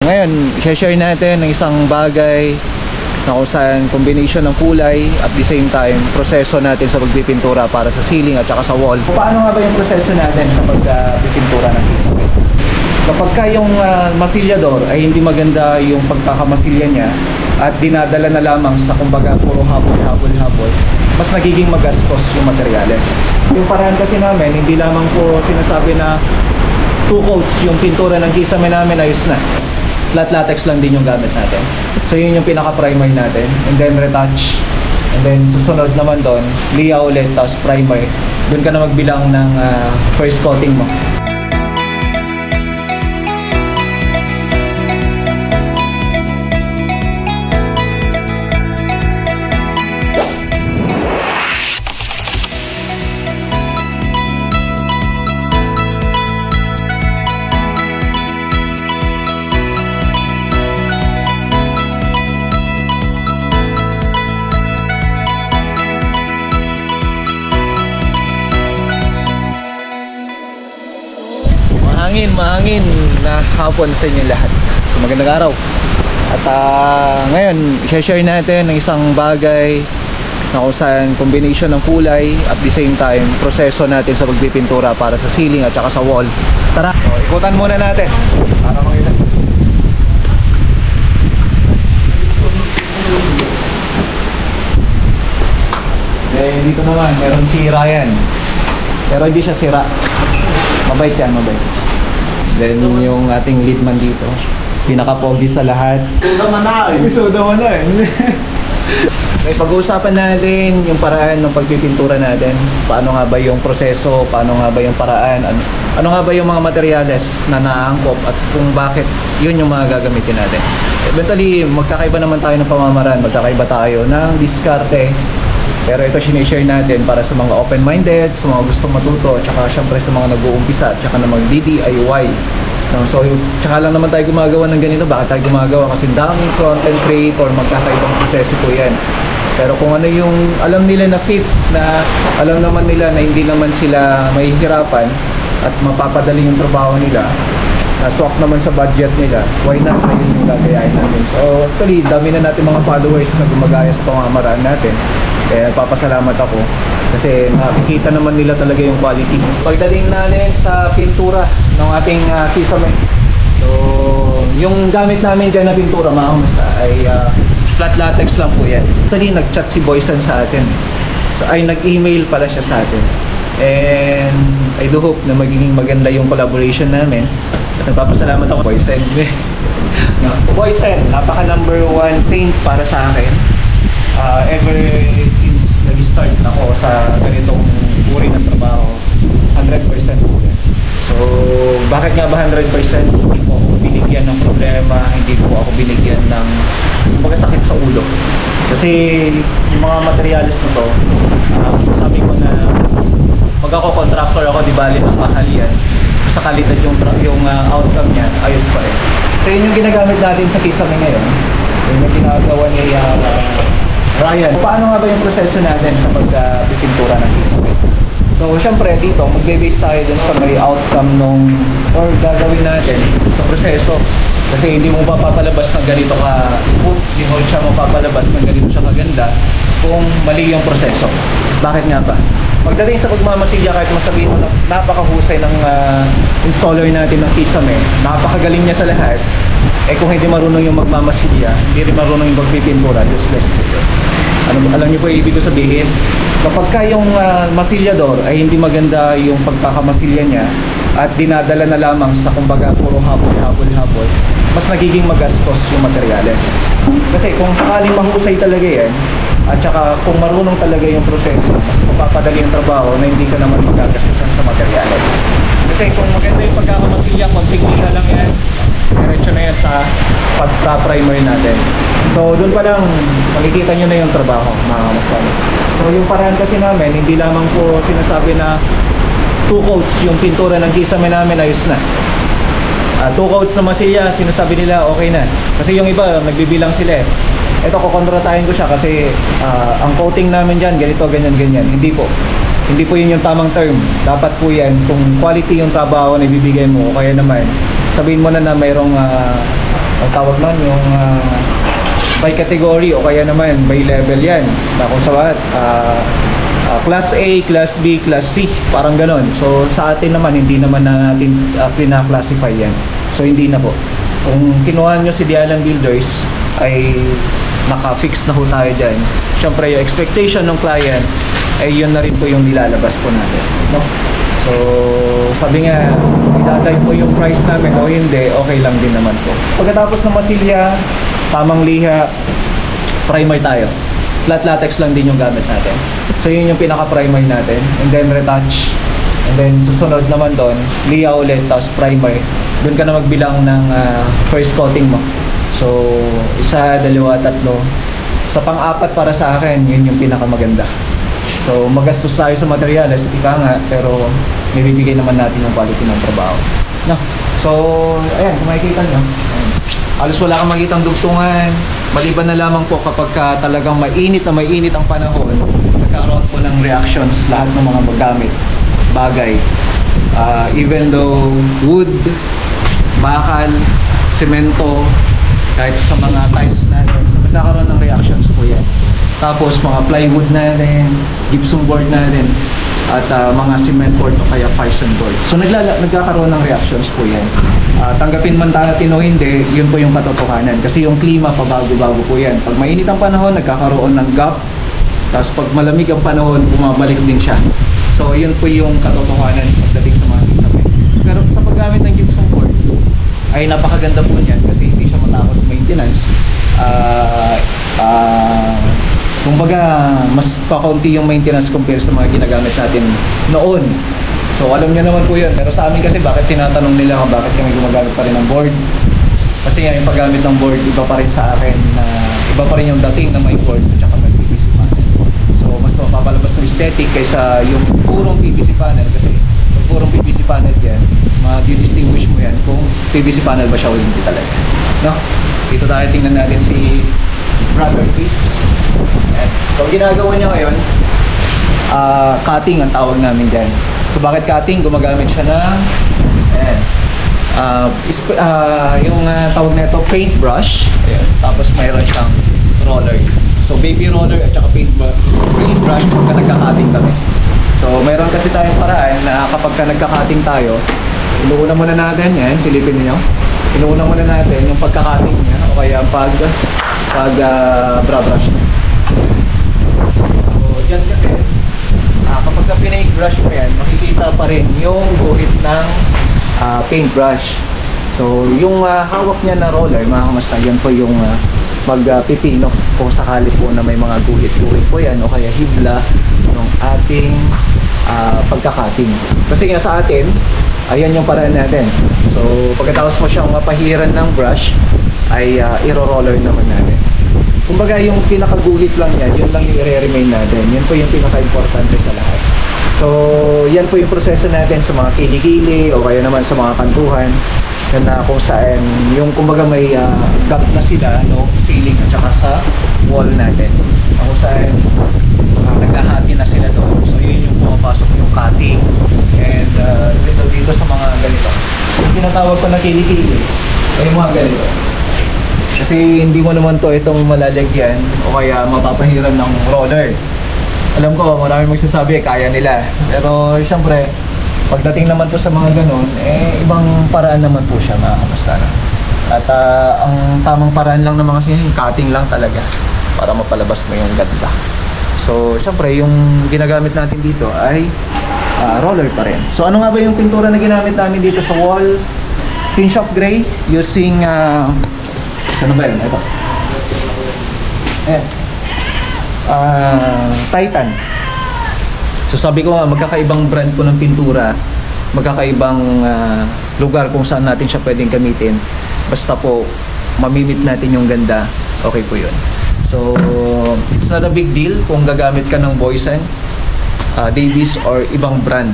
Ngayon, i-share natin ng isang bagay na kung saan combination ng kulay at the same time proseso natin sa pagpipintura para sa ceiling at saka sa wall. Paano nga ba yung proseso natin sa pagpipintura ng kisame? Kapag ka yung masilyador ay hindi maganda yung pagkakamasilya niya at dinadala na lamang sa kumbaga puro habol, mas nagiging magastos yung materyales. Yung paraan kasi namin, hindi lamang po sinasabi na 2 coats yung pintura ng kisame namin, ayos na. Flat latex lang din yung gamit natin. So yun yung pinaka-primer natin, and then retouch, and then susunod naman doon, liya ulit, tapos primer. Doon ka na magbilang ng first coating mo. Mahangin na hapon sa inyo lahat. So magandang araw. At ngayon, i-share natin ng isang bagay na kung saan combination ng kulay at the same time proseso natin sa pagpipintura para sa ceiling at saka sa wall. Tara, ikutan muna natin para makita. Dito naman, meron si Ryan. Pero hindi siya sira. Mabait yan, mabait. Then yung ating lead man dito, pinaka-pogi sa lahat. Soda mo na eh. May pag-uusapan natin yung paraan ng pagpipintura natin. Paano nga ba yung proseso, paano nga ba yung paraan, ano nga ba yung mga materyales na naangkop at kung bakit yun yung mga gagamitin natin. Eventually, magkakaiba naman tayo ng pamamaraan, magkakaiba tayo ng diskarte. Pero ito sinishare natin para sa mga open-minded, sa mga gustong matuto, at saka syempre sa mga nag-uumpisa, at saka na mag-DIY. So, tsaka lang naman tayo gumagawa ng ganito. Bakit tayo gumagawa? Kasi daming content creator, magkakaibang proseso po yan. Pero kung ano yung alam nila na fit, na alam naman nila na hindi naman sila mahihirapan at mapapadali yung trabaho nila, swak naman sa budget nila, why not na yun yung gagayain natin. So, actually, dami na natin mga followers na gumagaya sa pamamaraan natin. Kaya papasalamat ako kasi nakikita naman nila talaga yung quality. Pagdating natin sa pintura ng ating kisame, so yung gamit namin dyan na pintura mga kamusta ay flat latex lang po yan. Actually nag-chat si Boysen sa atin, ay nag-email pala siya sa atin, and I do hope na magiging maganda yung collaboration namin. At nagpapasalamat ako Boysen. Boysen, napaka #1 paint para sa akin. Ever since nag-start ako sa ganitong uri ng trabaho, 100% po yan. So, bakit nga ba 100%? Hindi po ako binigyan ng problema, hindi po ako binigyan ng pagkasakit sa ulo. Kasi yung mga materials na to, sasabi ko na pag ako contractor ako, di bali ng mahal yan. Sa kalidad yung outcome niya, ayos pa rin. So, yun yung ginagamit natin sa kisame ngayon. Yun yung ginagawa niya Ryan. Paano nga ba yung proseso natin sa pagpipintura ng kisame? So, syempre dito, magbe-base tayo dun sa may outcome nung or gagawin natin sa proseso. Kasi hindi mo papapalabas ng ganito ka smooth, hindi mo siya mapapalabas ng ganito siya kaganda kung mali yung proseso. Bakit nga ba? Pagdating sa pagmamasilya, kahit masabihin mo na napakahusay ng installer natin ng kisame, napakagaling niya sa lahat, eh kung hindi marunong yung magmamasilya, hindi rin marunong yung pagpipintura, useless po yun. Alam niyo po yung ibig ko sabihin? Kapag ka yung masilyador ay hindi maganda yung pagkakamasilya niya at dinadala na lamang sa kumbaga puro habol, mas nagiging magastos yung materyales. Kasi kung sakaling mahusay talaga yan, at saka kung marunong talaga yung proseso, mas mapapadali yung trabaho na hindi ka naman magagastusan sa materyales. Kasi kung maganda yung pagkakamasilya, konting-liha lang yan, diretso na yan sa pagka-primer natin. So doon pa lang makikita nyo na yung trabaho, mga kamusta. So yung paraan kasi namin, hindi lamang po sinasabi na 2 coats yung pintura ng kisame namin, ayos na. 2 coats na masilya, sinasabi nila okay na. Kasi yung iba, nagbibilang sila eh. Ito, kukontratahin ko siya kasi ang coating namin dyan, ganito, ganyan. Hindi po. Hindi po yun yung tamang term. Dapat po yan, kung quality yung trabaho na ibibigay mo, o kaya naman, sabihin mo na mayroong tawag nun, yung by category o kaya naman by level yan. Na kung sa Class A, Class B, Class C, parang ganon. So sa atin naman, hindi naman na natin pina-classify yan. So hindi na po. Kung kinuha nyo si Dialang Builders, ay naka-fix na ho tayo dyan. Siyempre yung expectation ng client, ay yun na rin po yung nilalabas po natin. No? So sabi nga, idadive po yung price namin o hindi, okay lang din naman po. Pagkatapos ng masilya, tamang liha, primer tayo. Flat latex lang din yung gamit natin. So yun yung pinaka-primer natin. And then retouch. And then susunod naman doon, liha ulit, tapos primer. Doon ka na magbilang ng first coating mo. So isa, dalawa, tatlo. Sa pang-apat para sa akin, yun yung pinakamaganda. So magastos tayo sa materials, ika nga, pero nibibigay naman natin yung quality ng trabaho. No? So ayan, kung makikita nyo, halos wala kang makitang dugtungan. Maliban na lamang po kapag talagang mainit ang panahon, nagkaroon po ng reactions lahat ng mga magamit, bagay. Even though wood, bakal, semento, kahit sa mga tiles natin, so nagkakaroon ng reactions po yan. Tapos mga plywood natin, gypsum board natin, at mga cement board o kaya Fison board. So nagkakaroon ng reactions po yan. Tanggapin man natin o hindi, yun po yung katotohanan. Kasi yung klima, pabago-bago po yan. Pag mainit ang panahon, nagkakaroon ng gap. Tapos pag malamig ang panahon, bumabalik din siya. So yun po yung katotohanan pagdating sa mga kisame. Pero sa paggamit ng gypsum board, ay napakaganda po niyan kasi hindi siya matakos maintenance. Kumbaga, mas pakaunti yung maintenance compare sa mga ginagamit natin noon. So alam niyo naman po yun. Pero sa amin kasi bakit tinatanong nila kung bakit kami gumagamit pa rin ng board? Kasi nga yung paggamit ng board, iba pa rin sa akin na iba pa rin yung dating na may board at saka may PVC panel. So mas mapapalabas ng aesthetic kaysa yung purong PVC panel. Kasi yung purong PVC panel yan, ma-distinguish mo yan kung PVC panel ba siya o hindi talaga. No? Dito tayo tingnan natin si Brother Chris. So ginagawa niya ngayon, cutting ang tawag namin dyan. So bakit cutting? Gumagamit siya ng yung tawag na ito, paintbrush. Ayan. Tapos mayroon siyang roller. So baby roller at saka paintbrush pagka nagka-cutting kami. So mayroon kasi tayong paraan na kapag nagka-cutting tayo, inuuna muna natin yan, silipin niyo. Inuuna muna natin yung pagka-cutting niya o kaya pag brush niya. So yan kasi kapag pinay-brush mo yan, makikita pa rin yung guhit ng paintbrush. So yung hawak niya na roller, mga kamasta, yan po yung magpipino kung sakali po na may mga guhit-guhit po yan o kaya hibla ng ating pagkakating. Kasi nga sa atin, ayan yung paraan natin. So pagkatapos mo siyang mapahiran ng brush, ay iro-roller naman natin. Kumbaga yung pinakaguhit lang yan, yun lang yung i-remain natin. Yun po yung pinaka-importante sa lahat. So yan po yung proseso natin sa mga kilikili o kaya naman sa mga kantuhan. Yan na kung saan yung kumbaga may gap na sila, no, ceiling at saka sa wall natin. Kung saan naghahati na sila doon. So yun yung pumapasok yung cutting. And dito sa mga ganito. Yung tinatawag ko na kilikili ay yung mga ganito. Kasi hindi mo naman to itong malalagyan o kaya mapapahiran ng roller. Alam ko, maraming magsasabi, kaya nila. Pero syempre, pagdating naman po sa mga ganun, ibang paraan naman po siya, mga kamasta. At ang tamang paraan lang naman kasi yung cutting lang talaga para mapalabas mo yung ganda. So syempre, yung ginagamit natin dito ay roller pa rin. So ano nga ba yung pintura na ginamit namin dito sa wall? Tinge of gray using saan ba yun? Ito. Ayan. Titan. So sabi ko nga, magkakaibang brand po ng pintura, magkakaibang lugar kung saan natin siya pwedeng gamitin. Basta po, mamimit natin yung ganda, okay po yun. So, it's not a big deal kung gagamit ka ng Boysen, Davies or ibang brand.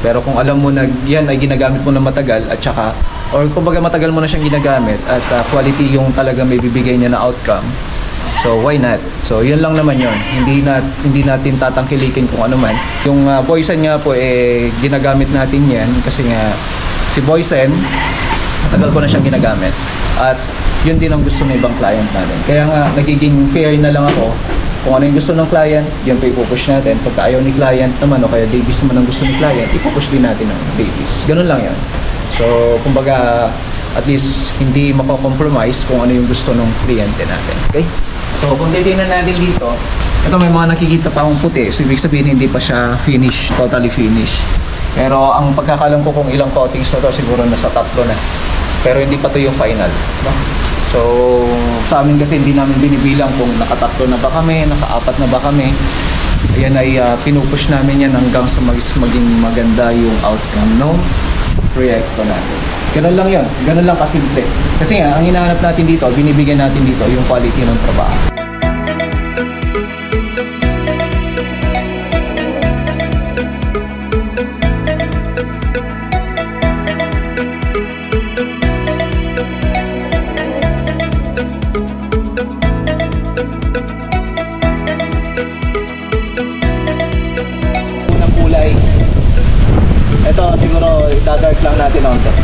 Pero kung alam mo na yan ay ginagamit mo na matagal at saka or kumbaga matagal mo na siyang ginagamit at quality yung talaga may bibigay niya na outcome, so why not? So yun lang naman yun. Hindi natin tatangkilikin kung ano man. Yung Boysen nga po ginagamit natin yan kasi nga si Boysen matagal ko na siyang ginagamit at yun din ang gusto ng ibang client natin. Kaya nga, nagiging fair na lang ako. Kung ano yung gusto ng client, yan pa ipupush natin. Pagka ayaw ni client naman, o kaya Davies naman ang gusto ni client, ipupush din natin ng Davies. Ganun lang yan. So, kumbaga, at least, hindi makakompromise kung ano yung gusto ng kliyente natin. Okay? So, kung titignan natin dito, ito may mga nakikita pa akong puti. So, ibig sabihin, hindi pa siya finish, totally finish. Pero, ang pagkakalam ko kung ilang coatings na to, siguro nasa 3 na. Pero, hindi pa to yung final. No? So, sa amin kasi hindi namin binibilang kung naka-3 na ba kami, naka-4 na ba kami. Ayan ay pinupush namin yan hanggang sa maging maganda yung outcome ng proyekto natin. Ganun lang yun. Ganun lang kasimple. Kasi nga, ang hinahanap natin dito, binibigyan natin dito yung quality ng trabaho. Unang kulay. Ito siguro itadark lang natin onto.